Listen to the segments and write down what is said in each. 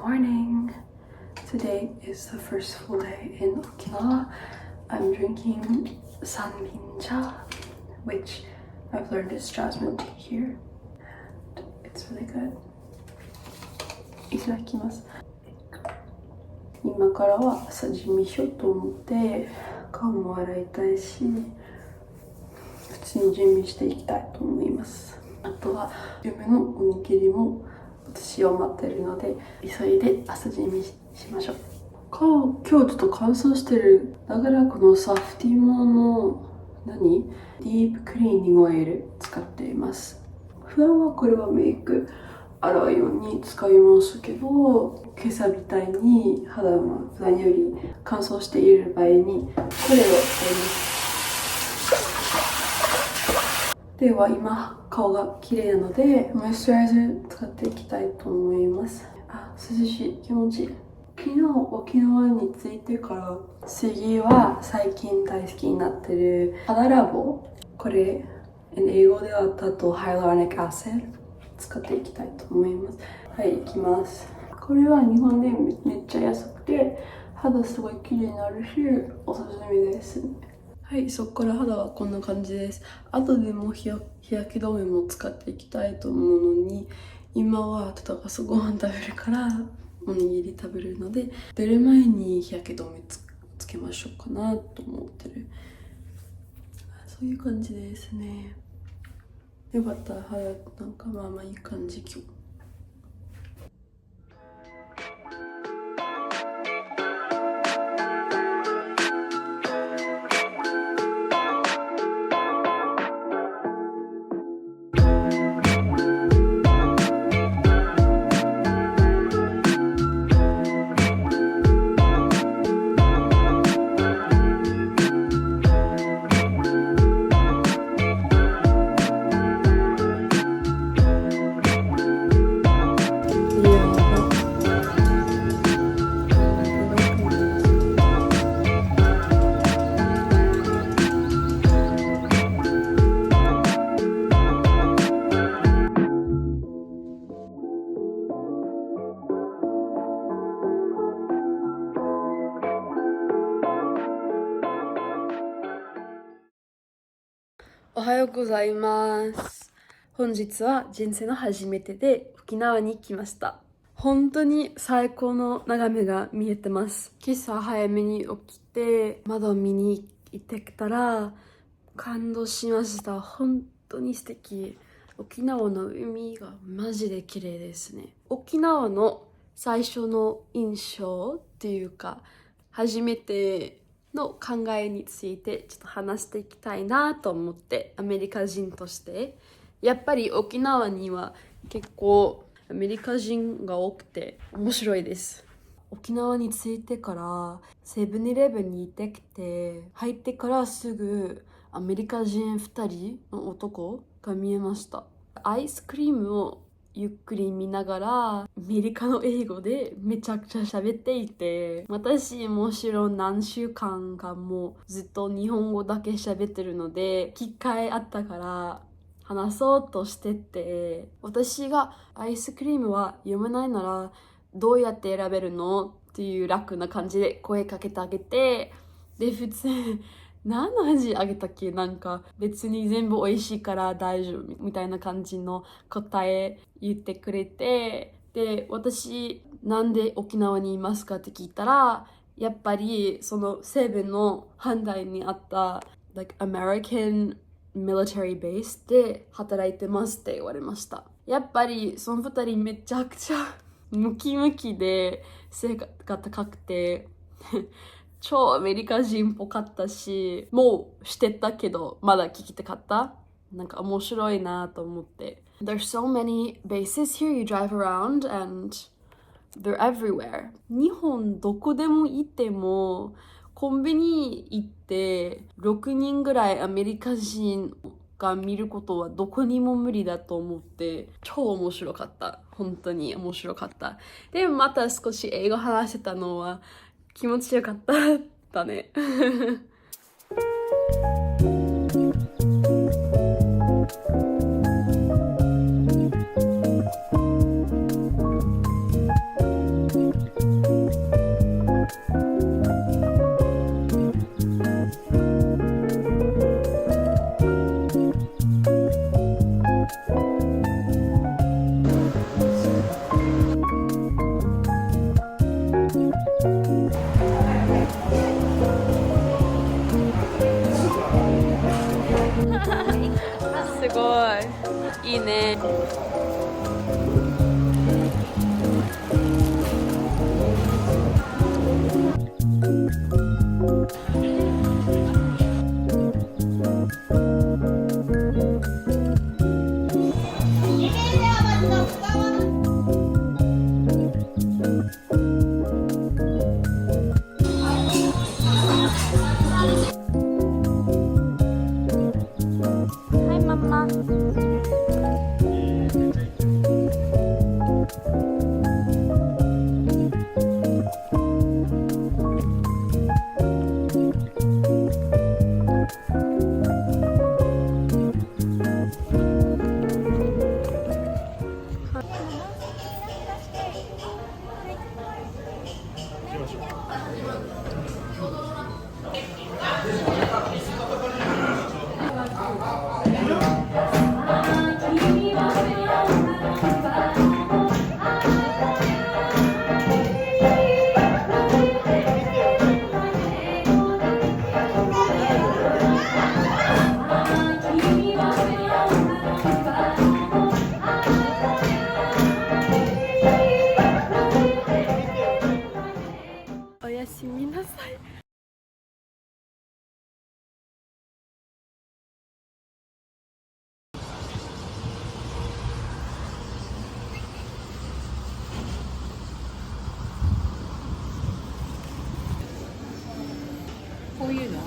morning. Today is the first full day in Okinawa. I'm drinking Sanbin-cha, which I've learned is jasmine tea here. And it's really good. いただきます。今からは朝ジミしようと思って顔も洗いたいし、普通に準備していきたいと思います。あとは嫁のおにぎりも私を待ってるので急いで朝ジミしましょう。顔今日ちょっと乾燥してる。だからこのサフティモのディープクリーニングオイル使っています。普段はこれはメイク洗うように使いますけど、今朝みたいに肌が普段より乾燥している場合にこれを使います。では今顔が綺麗なのでモイスチャライザー使っていきたいと思います。涼しい、気持ちいい。昨日沖縄に着いてから次は最近大好きになってる肌ラボ、これ英語ではタトハイアルロニックアシド使っていきたいと思います。はい、いきます。これは日本でめっちゃ安くて肌すごい綺麗になるしおすすめですね。はい、そこから肌はこんな感じです。後でも日焼け止めも使っていきたいと思うのに、今は例えば朝ごはん食べるからおにぎり食べるので、出る前に日焼け止め つけましょうかなと思ってる。そういう感じですね。よかったら肌なんかまあまあいい感じ今日。おはようございます。本日は人生の初めてで沖縄に来ました。本当に最高の眺めが見えてます。今朝早めに起きて窓を見に行ってきたら感動しました。本当に素敵。沖縄の海がマジで綺麗ですね。沖縄の最初の印象っていうか初めての考えについてちょっと話していきたいなと思って、アメリカ人としてやっぱり沖縄には結構アメリカ人が多くて面白いです。沖縄に着いてからセブンイレブンに行ってきて、入ってからすぐアメリカ人2人の男が見えました。アイスクリームをゆっくり見ながらアメリカの英語でめちゃくちゃ喋っていて、私もちろん何週間かもうずっと日本語だけ喋ってるので機会あったから話そうとしてて、私がアイスクリームは読めないならどうやって選べるのっていう楽な感じで声かけてあげて、で普通何の味あげたっけ、なんか別に全部美味しいから大丈夫みたいな感じの答え言ってくれて、で私なんで沖縄にいますかって聞いたら、やっぱりそのセブンの反対にあったlike American military base で働いてますって言われました。やっぱりその2人めちゃくちゃムキムキで背が高くて超アメリカ人っぽかったし、もうしてたけどまだ聞きたかった。なんか面白いなと思って。There's so many bases here you drive around and they're everywhere. 日本どこでも行ってもコンビニ行って6人ぐらいアメリカ人が見ることはどこにも無理だと思って超面白かった。本当に面白かった。でまた少し英語話せたのは気持ちよかっただね。いいね。はいママ。おやすみなさい。こういうの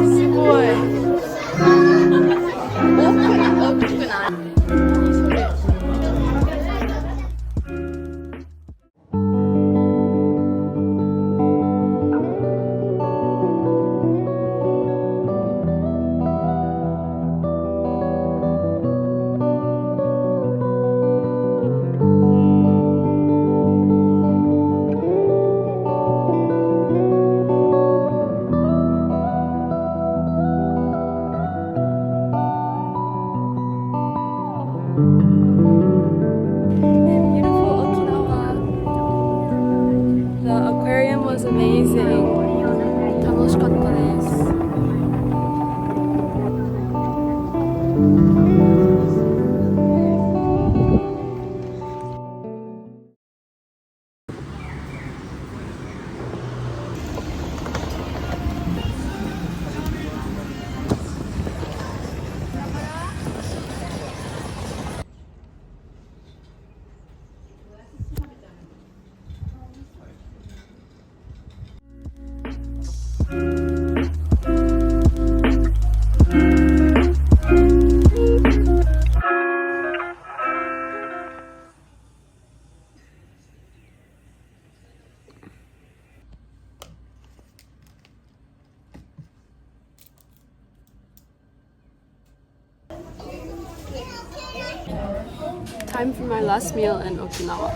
すごい。大きくない？Beautiful Okinawa. The aquarium was amazing. 楽しかったです。Time for my last meal in Okinawa.